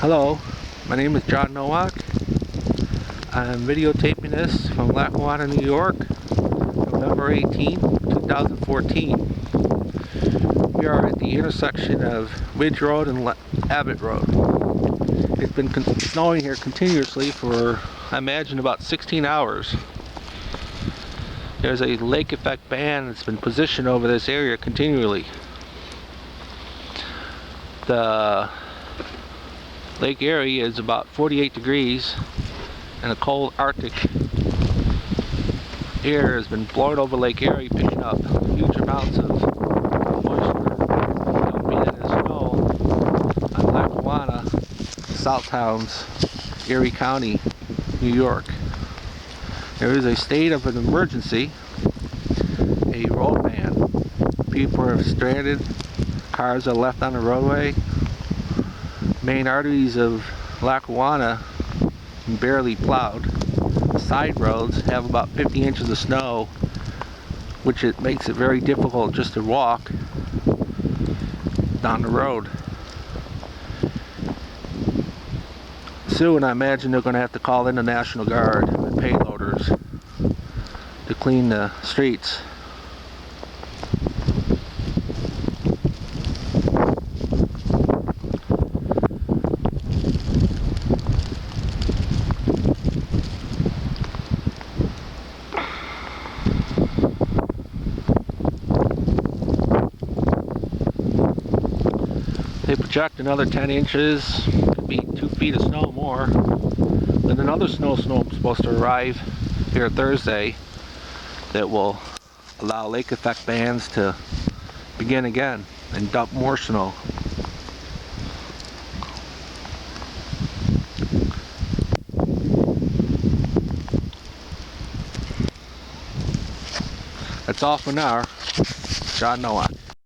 Hello, my name is John Nowak. I'm videotaping this from Lackawanna, New York, November 18, 2014. We are at the intersection of Ridge Road and Abbott Road. It's been snowing here continuously for, I imagine, about 16 hours. There's a lake effect band that's been positioned over this area continually. The lake area is about 48 degrees, and the cold Arctic air has been blowing over Lake Erie, picking up huge amounts of moisture, dumping it as snow on Lackawanna, South Towns, Erie County, New York. There is a state of an emergency, a road ban. People are stranded, cars are left on the roadway. Main arteries of Lackawanna barely plowed. Side roads have about 50 inches of snow, which it makes it very difficult just to walk down the road. Soon I imagine they're going to have to call in the National Guard and payloaders to clean the streets. They project another 10 inches, could be 2 feet of snow more. Then another snowstorm is supposed to arrive here Thursday that will allow lake effect bands to begin again and dump more snow. That's all for now. John Nowak.